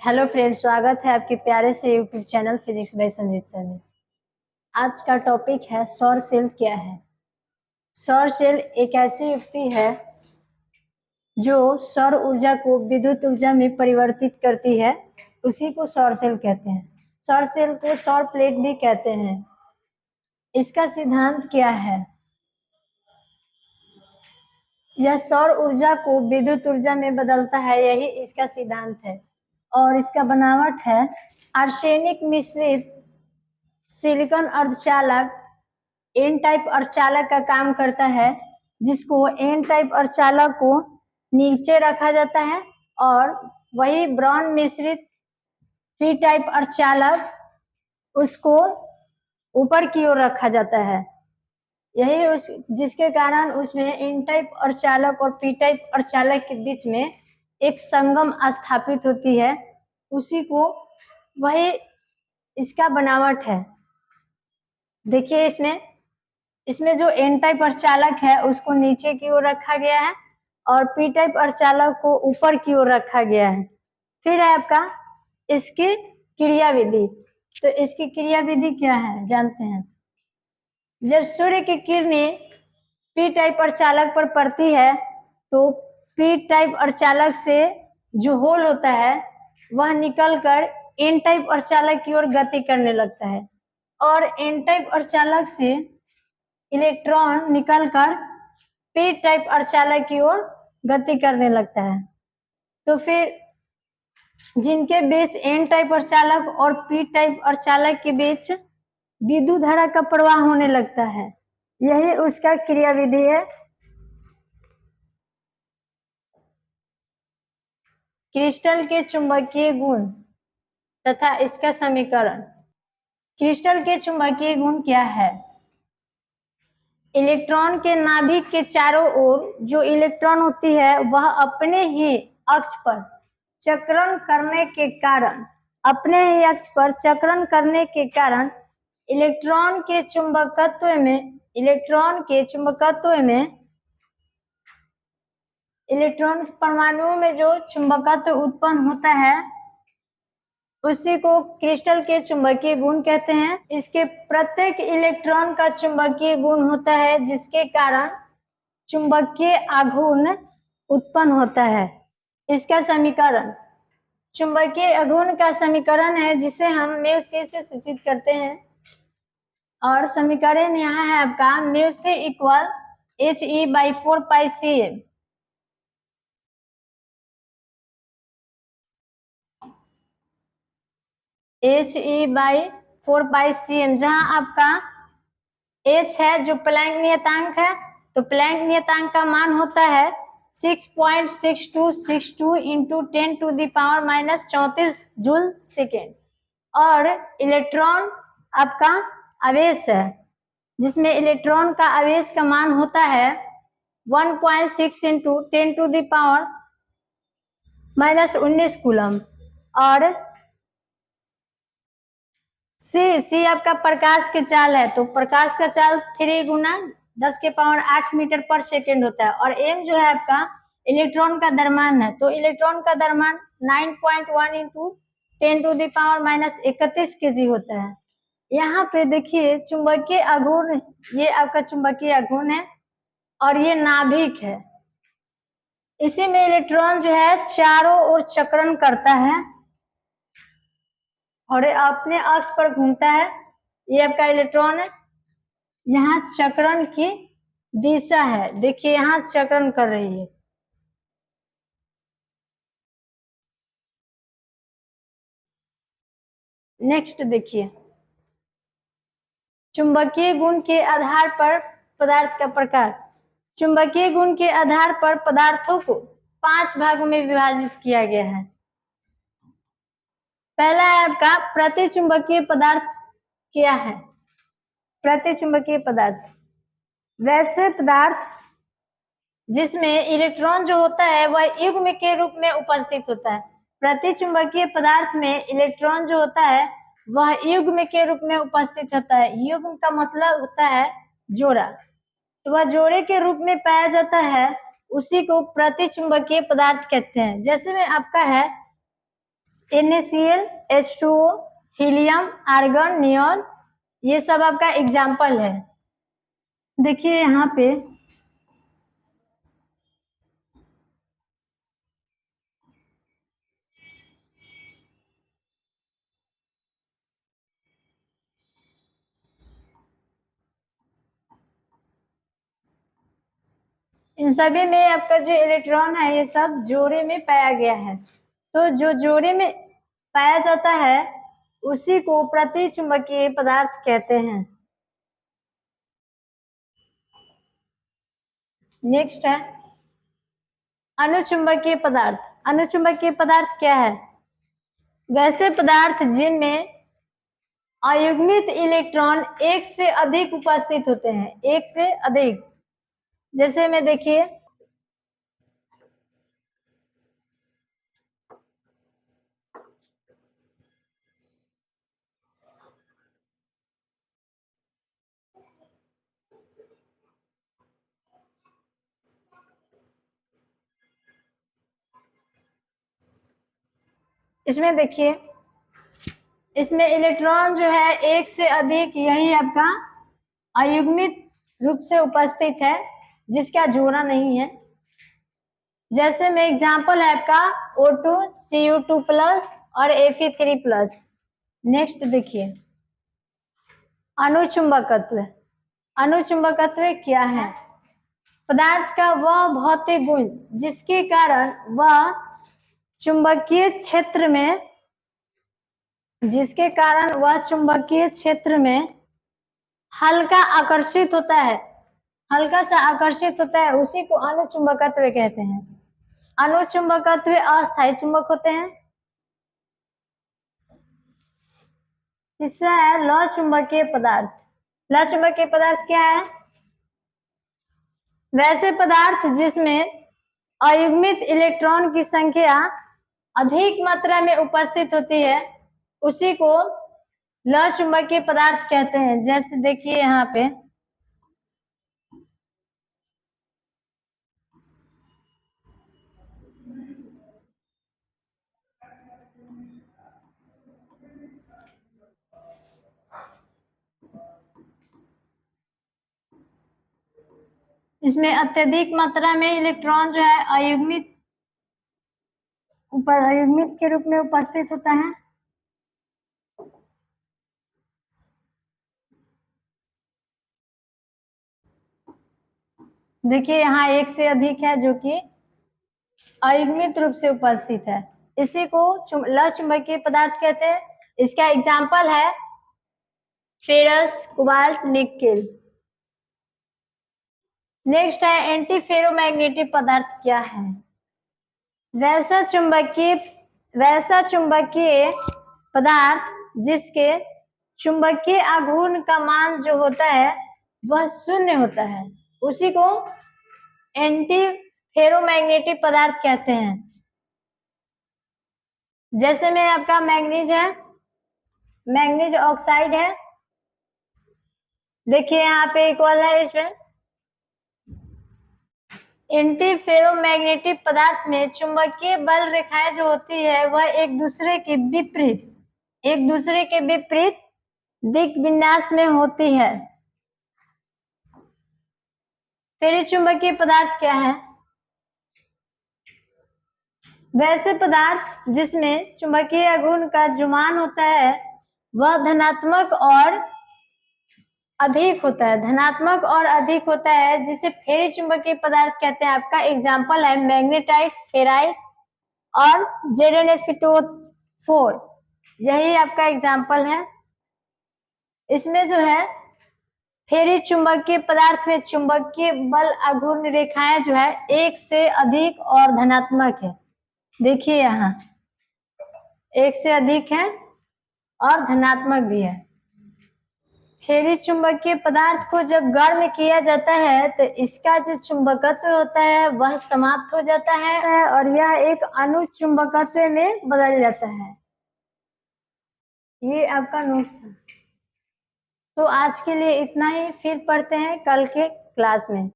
Hello friend, स्वागत है आपके प्यारे से YouTube channel physics bye Sanjeet sir में। आज का टॉपिक है सौर सेल क्या है। सौर सेल एक ऐसी युक्ति है जो सौर ऊर्जा को विद्युत ऊर्जा में परिवर्तित करती है, उसी को सौर सेल कहते हैं। सौर सेल को सौर प्लेट भी कहते हैं। इसका सिद्धांत क्या है? यह सौर ऊर्जा को विद्युत ऊर्जा में बदलता है, यही इसका सिद्धांत है। और इसका बनावट है आर्सेनिक मिश्रित सिलिकॉन अर्धचालक एन टाइप अर्धचालक का काम करता है, जिसको एन टाइप अर्धचालक को नीचे रखा जाता है और वही ब्रॉन्ज मिश्रित पी टाइप अर्धचालक उसको ऊपर की ओर रखा जाता है। यही उस जिसके कारण उसमें एन टाइप अर्धचालक और पी टाइप अर्धचालक के बीच में एक संगम स्थापित होती है, उसी को वही इसका बनावट है। देखिए इसमें जो एन टाइप अर्धचालक है उसको नीचे की ओर रखा गया है और पी टाइप अर्धचालक को ऊपर की ओर रखा गया है। फिर है आपका इसकी क्रिया विधि। तो इसकी क्रिया विधि क्या है जानते हैं। जब सूर्य की किरणें पी टाइप अर्धचालक पर पड़ती है तो पी टाइप अर्धचालक से जो होल होता है वह निकलकर एन टाइप अर्धचालक की ओर गति करने लगता है और एन टाइप अर्धचालक से इलेक्ट्रॉन निकलकर पी टाइप अर्धचालक की ओर गति करने लगता है। तो फिर जिनके बीच एन टाइप अर्धचालक और पी टाइप अर्धचालक के बीच विद्युत धारा का प्रवाह होने लगता है, यही उसका क्रिया विधि है। क्रिस्टल के चुंबकीय गुण तथा इसका समीकरण। क्रिस्टल के चुंबकीय गुण क्या है? इलेक्ट्रॉन के नाभिक के चारों ओर जो इलेक्ट्रॉन होती है वह अपने ही अक्ष पर चक्रण करने के कारण इलेक्ट्रॉन के इलेक्ट्रॉन परमाणुओं में जो चुंबकत्व उत्पन्न होता है उसी को क्रिस्टल के चुंबकीय गुण कहते हैं। इसके प्रत्येक इलेक्ट्रॉन का चुंबकीय गुण होता है, जिसके कारण चुंबकीय आघूर्ण उत्पन्न होता है। इसका समीकरण चुंबकीय आघूर्ण का समीकरण है, जिसे हम म्यू सी से सूचित करते हैं। और समीकरण यहाँ है आपका mu C equal He/4πcm। He/4πcm, जहां आपका H है जो प्लैंक नियतांक है, तो प्लैंक नियतांक का मान होता है 6.6262 इंटू 10⁻⁻34 जूल सेकेंड। और इलेक्ट्रॉन आपका आवेश है, जिसमें इलेक्ट्रॉन का आवेश का मान होता है 1.6 इंटू 10⁻⁻19 कूलम। और सी आपका प्रकाश के चाल है, तो प्रकाश का चाल 3 गुना 10⁸ मीटर पर सेकेंड होता है। और एम जो है आपका इलेक्ट्रॉन का द्रव्यमान है, तो इलेक्ट्रॉन का द्रव्यमान 9.1 इंटू 10⁻31 kg होता है। यहाँ पे देखिए चुंबकीय आघूर्ण, ये आपका चुंबकीय आघूर्ण है और ये नाभिक है। इसी में इलेक्ट्रॉन जो है चारों ओर चक्रण करता है और अपने अक्ष पर घूमता है। ये आपका इलेक्ट्रॉन है, यहाँ चक्रण की दिशा है, देखिए यहाँ चक्रण कर रही है। नेक्स्ट देखिए चुंबकीय गुण के आधार पर पदार्थ का प्रकार। चुंबकीय गुण के आधार पर पदार्थों को 5 भागों में विभाजित किया गया है। पहला है आपका प्रतिचुंबकीय पदार्थ। क्या है प्रतिचुंबकीय पदार्थ? वैसे पदार्थ जिसमें इलेक्ट्रॉन जो होता है वह युग्म के रूप में उपस्थित होता है। प्रतिचुंबकीय पदार्थ में इलेक्ट्रॉन जो होता है वह युग्म के रूप में उपस्थित होता है। युग्म का मतलब होता है जोड़ा, तो वह जोड़े के रूप में पाया जाता है, उसी को प्रतिचुंबकीय पदार्थ कहते हैं। जैसे में आपका है NaCl, H2O, helium, argon, neon, ये सब आपका एग्जाम्पल है। देखिए यहाँ पे इन सभी में आपका जो इलेक्ट्रॉन है ये सब जोड़े में पाया गया है। तो जो जोड़े में पाया जाता है उसी को प्रतिचुंबकीय पदार्थ कहते हैं। नेक्स्ट है अनुचुंबकीय पदार्थ। अनुचुंबकीय पदार्थ क्या है? वैसे पदार्थ जिनमें अयुग्मित इलेक्ट्रॉन एक से अधिक उपस्थित होते हैं, एक से अधिक। जैसे में देखिए इसमें देखिए इसमें इलेक्ट्रॉन जो है एक से अधिक, यही आपका अयुग्मित रूप से उपस्थित है जिसका जोड़ा नहीं है। जैसे में एग्जांपल है आपका O2, Cu2 प्लस और Fe3 प्लस। नेक्स्ट देखिए अनुचुंबकत्व। अनुचुंबकत्व क्या है? पदार्थ का वह भौतिक गुण जिसके कारण वह चुंबकीय क्षेत्र में हल्का आकर्षित होता है, हल्का सा आकर्षित होता है, उसी को अनुचुंबकत्व कहते हैं। अनुचुंबकत्व अस्थायी चुंबक होते हैं। तीसरा है लौ चुंबकीय पदार्थ। लौ चुंबकीय पदार्थ क्या है? वैसे पदार्थ जिसमें अयुग्मित इलेक्ट्रॉन की संख्या अधिक मात्रा में उपस्थित होती है उसी को लौ चुंबकीय पदार्थ कहते हैं। जैसे देखिए यहाँ पे इसमें अत्यधिक मात्रा में इलेक्ट्रॉन जो है अयुग्मित के रूप में उपस्थित होता है। देखिए यहाँ एक से अधिक है जो कि अयुग्मित रूप से उपस्थित है, इसी को लौ चुंबकीय पदार्थ कहते हैं। इसका एग्जाम्पल है फेरस, कोबाल्ट, निकेल। नेक्स्ट है एंटी फेरोमैग्नेटिक पदार्थ क्या है? वैसा चुंबकीय पदार्थ जिसके चुंबकीय आघूर्ण का मान जो होता है वह शून्य होता है, उसी को एंटी फेरोमैग्नेटिक पदार्थ कहते हैं। जैसे में आपका मैग्नीज है, मैग्नीज ऑक्साइड है। देखिए यहाँ पे इक्वल है। इसमें एंटी फेरोमैग्नेटिक पदार्थ में चुंबकीय बल रेखाएं जो होती है वह एक दूसरे के विपरीत दिक विन्यास में होती है। फेरी चुंबकीय पदार्थ क्या है? वैसे पदार्थ जिसमें चुंबकीय आघूर्ण का जो मान होता है वह धनात्मक और अधिक होता है, जिसे फेरी चुंबकीय पदार्थ कहते हैं। आपका एग्जाम्पल है मैग्नेटाइट, फेराइट और ZnFeO4, यही आपका एग्जाम्पल है। इसमें जो है फेरी चुंबकीय पदार्थ में चुंबकीय बल आघूर्ण रेखाएं जो है एक से अधिक और धनात्मक है। देखिए यहाँ एक से अधिक है और धनात्मक भी है। फेरी चुंबकीय पदार्थ को जब गर्म किया जाता है तो इसका जो चुंबकत्व होता है वह समाप्त हो जाता है और यह एक अनुचुंबकत्व में बदल जाता है। ये आपका नोट था। तो आज के लिए इतना ही, फिर पढ़ते हैं कल के क्लास में।